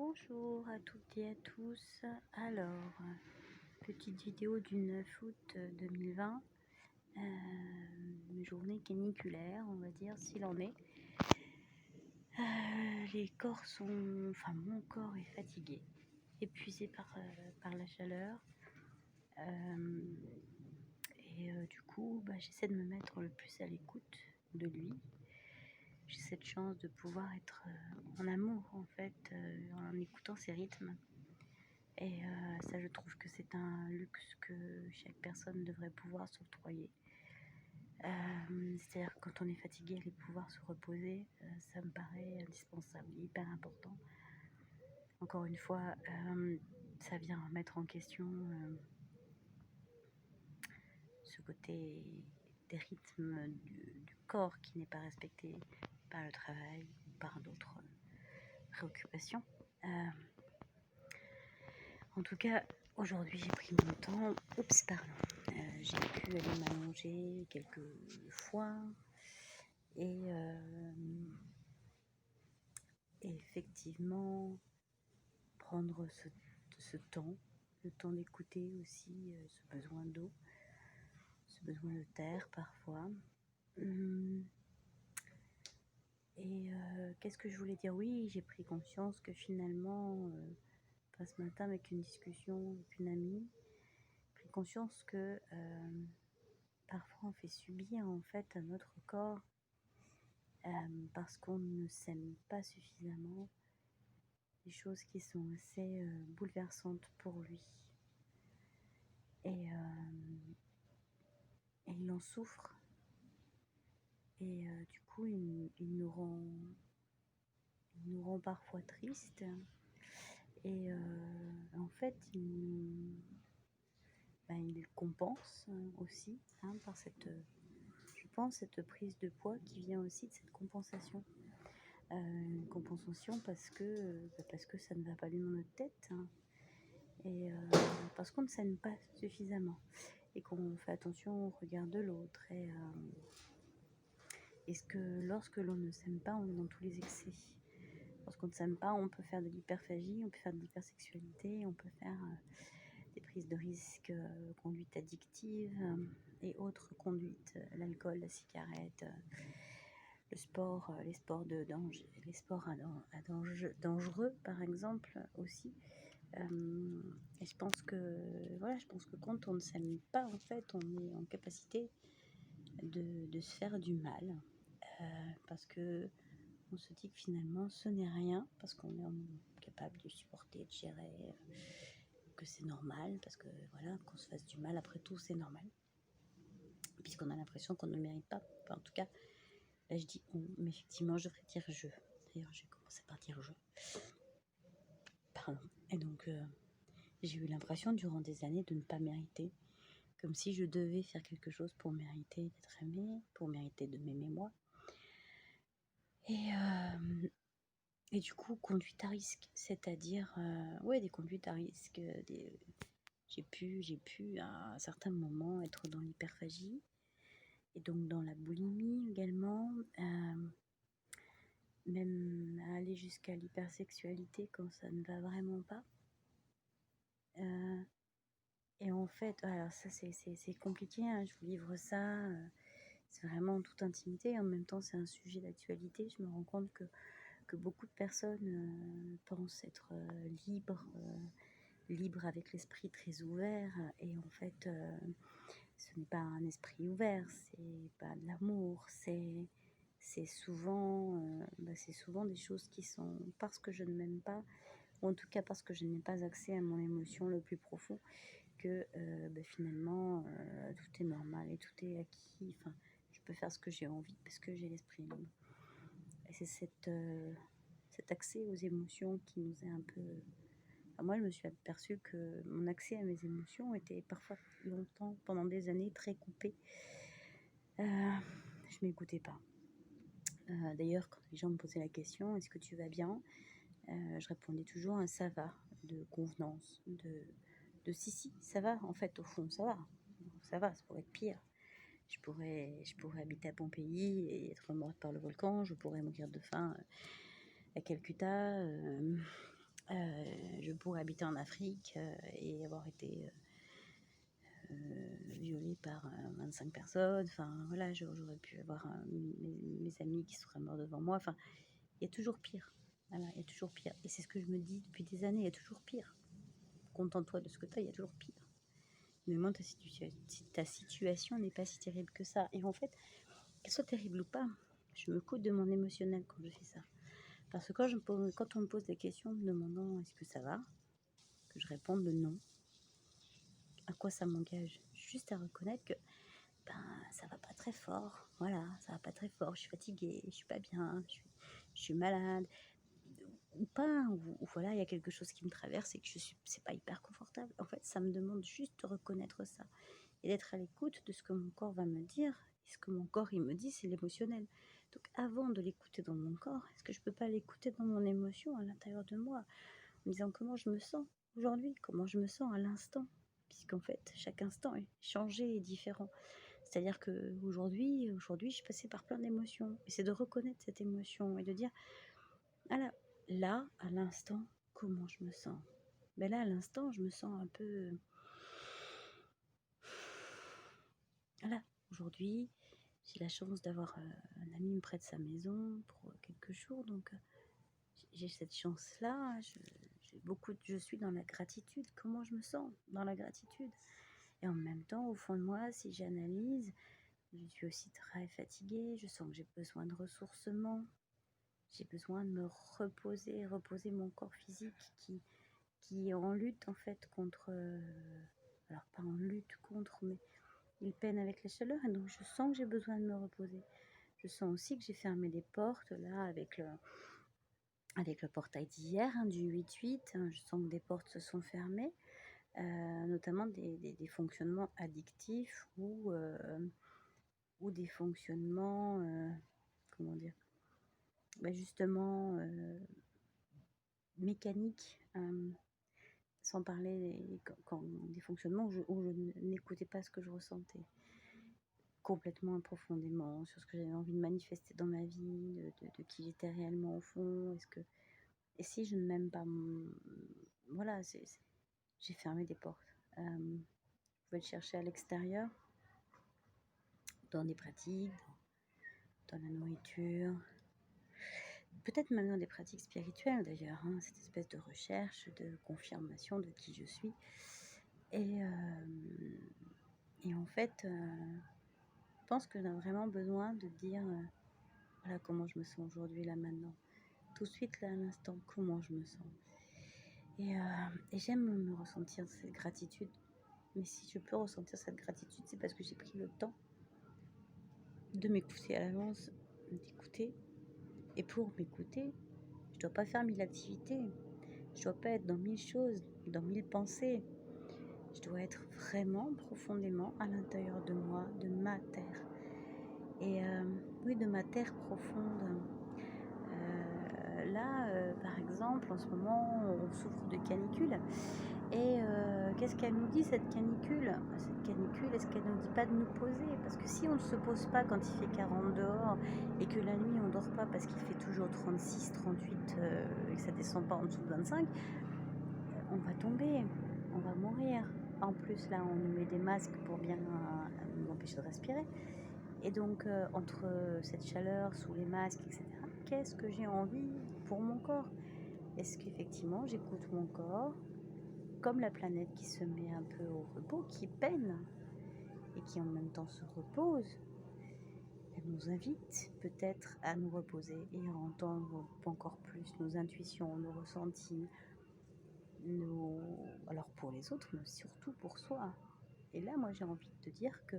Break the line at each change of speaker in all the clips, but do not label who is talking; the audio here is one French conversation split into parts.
Bonjour à toutes et à tous. Alors, petite vidéo du 9 août 2020, une journée caniculaire, on va dire, s'il en est. Les corps sont, enfin mon corps est fatigué, épuisé par la chaleur. Du coup, j'essaie de me mettre le plus à l'écoute de lui. J'ai cette chance de pouvoir être en amour en fait, en écoutant ses rythmes. Et ça, je trouve que c'est un luxe que chaque personne devrait pouvoir s'octroyer. C'est-à-dire que quand on est fatigué, aller pouvoir se reposer, ça me paraît indispensable, hyper important. Encore une fois, ça vient remettre en question ce côté des rythmes du corps qui n'est pas respecté par le travail ou par d'autres préoccupations. En tout cas, aujourd'hui, j'ai pris mon temps. J'ai pu aller m'allonger quelques fois et effectivement prendre ce temps, le temps d'écouter aussi ce besoin d'eau, ce besoin de terre parfois. Qu'est-ce que je voulais dire? Oui, j'ai pris conscience que finalement, pas ce matin avec une discussion avec une amie, j'ai pris conscience que parfois on fait subir en fait à notre corps parce qu'on ne s'aime pas suffisamment des choses qui sont assez bouleversantes pour lui. Et il en souffre. Et du coup, il nous rend parfois tristes. Et en fait, il compense aussi par cette, je pense, cette prise de poids qui vient aussi de cette compensation. Une compensation parce que ça ne va pas bien dans notre tête et parce qu'on ne s'aime pas suffisamment et qu'on fait attention au regard de l'autre est-ce que lorsque l'on ne s'aime pas, on est dans tous les excès. Lorsqu'on ne s'aime pas, on peut faire de l'hyperphagie, on peut faire de l'hypersexualité, on peut faire des prises de risques, conduites addictives et autres conduites, l'alcool, la cigarette, le sport, les sports de danger, les sports dangereux par exemple aussi. Et je pense que quand on ne s'aime pas, en fait, on est en capacité de se faire du mal, parce que on se dit que finalement ce n'est rien, parce qu'on est capable de supporter, de gérer, que c'est normal, parce que voilà, qu'on se fasse du mal, après tout, c'est normal, puisqu'on a l'impression qu'on ne le mérite pas. Enfin, en tout cas, là je dis on, mais effectivement, je devrais dire je. D'ailleurs, j'ai commencé par dire je. Pardon. Et donc, j'ai eu l'impression durant des années de ne pas mériter, comme si je devais faire quelque chose pour mériter d'être aimée, pour mériter de m'aimer moi. Et du coup, conduite à risque, c'est-à-dire, des conduites à risque. J'ai pu à un certain moment être dans l'hyperphagie et donc dans la boulimie également, même aller jusqu'à l'hypersexualité quand ça ne va vraiment pas. Et en fait, alors ça c'est compliqué, je vous livre ça, c'est vraiment en toute intimité, et en même temps c'est un sujet d'actualité. Je me rends compte que beaucoup de personnes pensent être libres avec l'esprit très ouvert, et en fait ce n'est pas un esprit ouvert, c'est pas de l'amour, c'est souvent des choses qui sont parce que je ne m'aime pas, ou en tout cas parce que je n'ai pas accès à mon émotion le plus profond, que finalement tout est normal et tout est acquis. Enfin, je peux faire ce que j'ai envie parce que j'ai l'esprit libre. Et c'est cet accès aux émotions qui nous est un peu... Enfin, moi, je me suis aperçue que mon accès à mes émotions était parfois longtemps, pendant des années, très coupé. Je m'écoutais pas. D'ailleurs, quand les gens me posaient la question « Est-ce que tu vas bien ?», je répondais toujours un « ça va », de convenance, de si, ça va, en fait, au fond, ça va, ça pourrait être pire. Je pourrais habiter à Pompéi et être morte par le volcan, je pourrais mourir de faim à Calcutta, Je pourrais habiter en Afrique et avoir été violée par 25 personnes. Enfin, voilà, j'aurais pu avoir mes amis qui seraient morts devant moi. Enfin, il y a toujours pire. Voilà, il y a toujours pire. Et c'est ce que je me dis depuis des années, il y a toujours pire. Contente-toi de ce que tu as, il y a toujours pire. Mais moi, ta situation n'est pas si terrible que ça. Et en fait, qu'elle soit terrible ou pas, je me coupe de mon émotionnel quand je fais ça. Parce que quand on me pose des questions me demandant est-ce que ça va, que je réponde non, à quoi ça m'engage? Juste à reconnaître que ça va pas très fort. Voilà, ça va pas très fort. Je suis fatiguée, je suis pas bien, je suis malade. Ou pas, ou voilà, il y a quelque chose qui me traverse et que c'est pas hyper confortable. En fait, ça me demande juste de reconnaître ça et d'être à l'écoute de ce que mon corps va me dire. Et ce que mon corps, il me dit, c'est l'émotionnel. Donc avant de l'écouter dans mon corps, est-ce que je peux pas l'écouter dans mon émotion à l'intérieur de moi, en me disant comment je me sens aujourd'hui, comment je me sens à l'instant, puisqu'en fait, chaque instant est changé et différent. C'est-à-dire qu'aujourd'hui, je suis passée par plein d'émotions. Et c'est de reconnaître cette émotion et de dire, ah là, à l'instant, comment je me sens? Mais là, à l'instant, je me sens un peu... Voilà, aujourd'hui, j'ai la chance d'avoir un ami près de sa maison pour quelques jours. Donc, j'ai cette chance-là. Je suis dans la gratitude. Comment je me sens dans la gratitude? Et en même temps, au fond de moi, si j'analyse, je suis aussi très fatiguée. Je sens que j'ai besoin de ressourcement. J'ai besoin de me reposer mon corps physique qui est en lutte en fait contre... alors pas en lutte contre, mais il peine avec la chaleur. Et donc je sens que j'ai besoin de me reposer. Je sens aussi que j'ai fermé les portes là avec le portail d'hier, du 8-8. Je sens que des portes se sont fermées. Notamment des fonctionnements addictifs ou des fonctionnements, comment dire, justement mécaniques, sans parler des fonctionnements où je n'écoutais pas ce que je ressentais complètement profondément, sur ce que j'avais envie de manifester dans ma vie, de qui j'étais réellement au fond. Et si je ne m'aime pas, voilà, j'ai fermé des portes. Je pouvais le chercher à l'extérieur, dans des pratiques, dans la nourriture, peut-être même dans des pratiques spirituelles d'ailleurs, cette espèce de recherche, de confirmation de qui je suis. Et en fait, je pense que j'ai vraiment besoin de dire, voilà comment je me sens aujourd'hui, là, maintenant. Tout de suite, là, à l'instant, comment je me sens. Et j'aime me ressentir cette gratitude. Mais si je peux ressentir cette gratitude, c'est parce que j'ai pris le temps de m'écouter à l'avance, d'écouter. Et pour m'écouter, je dois pas faire 1000 activités. Je dois pas être dans 1000 choses, dans 1000 pensées. Je dois être vraiment profondément à l'intérieur de moi, de ma terre. Et oui, de ma terre profonde. Là, par exemple, en ce moment, on souffre de canicule. Et qu'est-ce qu'elle nous dit, cette canicule? Cette canicule, est-ce qu'elle ne nous dit pas de nous poser? Parce que si on ne se pose pas quand il fait 40 dehors et que la nuit on ne dort pas parce qu'il fait toujours 36, 38 et que ça ne descend pas en dessous de 25, on va tomber, on va mourir. En plus, là, on nous met des masques pour bien nous empêcher de respirer. Et donc, entre cette chaleur, sous les masques, etc., qu'est-ce que j'ai envie pour mon corps? Est-ce qu'effectivement, j'écoute mon corps, comme la planète qui se met un peu au repos, qui peine et qui en même temps se repose? Elle nous invite peut-être à nous reposer et à entendre encore plus nos intuitions, nos ressentis, alors pour les autres, mais surtout pour soi. Et là, moi, j'ai envie de te dire que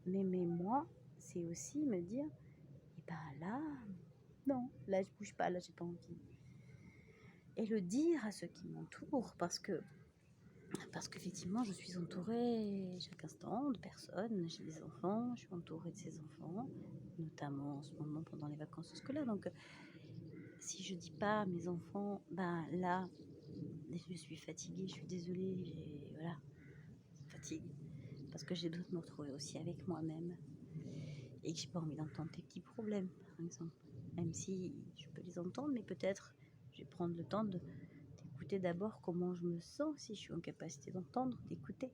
m'aimer moi, c'est aussi me dire, et là, non, là, je bouge pas, là, j'ai pas envie. Et le dire à ceux qui m'entourent, parce qu'effectivement, je suis entourée chaque instant de personnes. J'ai des enfants, je suis entourée de ces enfants, notamment en ce moment pendant les vacances scolaires. Donc, si je dis pas à mes enfants, là, je suis fatiguée, je suis désolée, voilà, fatigue. Parce que j'ai besoin de me retrouver aussi avec moi-même. Et que j'ai pas envie d'entendre tes petits problèmes, par exemple. Même si je peux les entendre, mais peut-être je vais prendre le temps de écouter d'abord comment je me sens, si je suis en capacité d'entendre, d'écouter,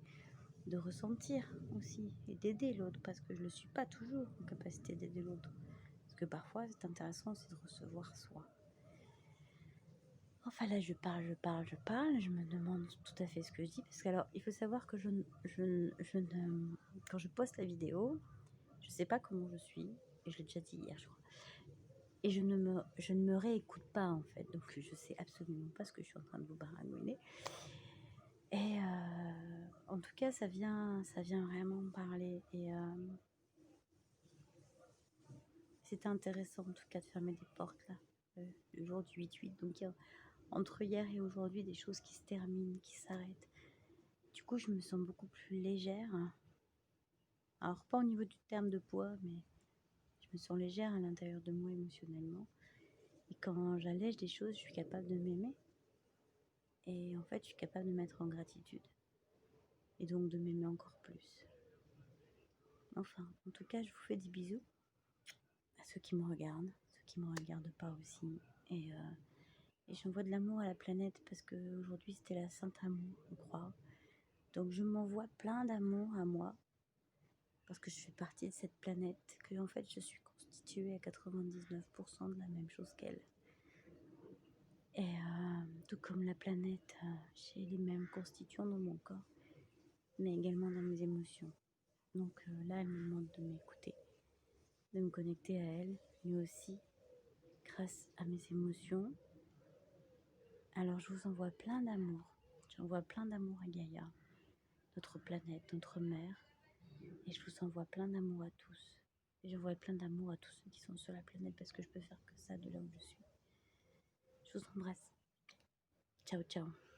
de ressentir aussi, et d'aider l'autre, parce que je ne le suis pas toujours en capacité d'aider l'autre. Parce que parfois, c'est intéressant aussi de recevoir soi. Enfin là, je parle, je me demande tout à fait ce que je dis, parce que alors, il faut savoir que quand je poste la vidéo, je ne sais pas comment je suis, et je l'ai déjà dit hier, je crois, et je ne me réécoute pas en fait, donc je sais absolument pas ce que je suis en train de vous baragouiner. Et en tout cas, ça vient vraiment me parler, et c'était intéressant en tout cas de fermer des portes là, le jour du 8-8, donc il y a, entre hier et aujourd'hui, des choses qui se terminent, qui s'arrêtent. Du coup, je me sens beaucoup plus légère. Alors, pas au niveau du terme de poids, mais je me sens légère à l'intérieur de moi émotionnellement. Et quand j'allège des choses, je suis capable de m'aimer. Et en fait, je suis capable de mettre en gratitude. Et donc de m'aimer encore plus. Enfin, en tout cas, je vous fais des bisous à ceux qui me regardent, ceux qui ne me regardent pas aussi. Et j'envoie de l'amour à la planète parce qu'aujourd'hui, c'était la Sainte Amour, je crois. Donc je m'envoie plein d'amour à moi, parce que je fais partie de cette planète, que en fait je suis constituée à 99% de la même chose qu'elle. Et tout comme la planète, j'ai les mêmes constituants dans mon corps, mais également dans mes émotions. Donc là, elle me demande de m'écouter, de me connecter à elle, mais aussi grâce à mes émotions. Alors je vous envoie plein d'amour. J'envoie plein d'amour à Gaïa, notre planète, notre mère. Et je vous envoie plein d'amour à tous. Et j'envoie plein d'amour à tous ceux qui sont sur la planète, parce que je peux faire que ça de là où je suis. Je vous embrasse. Ciao, ciao.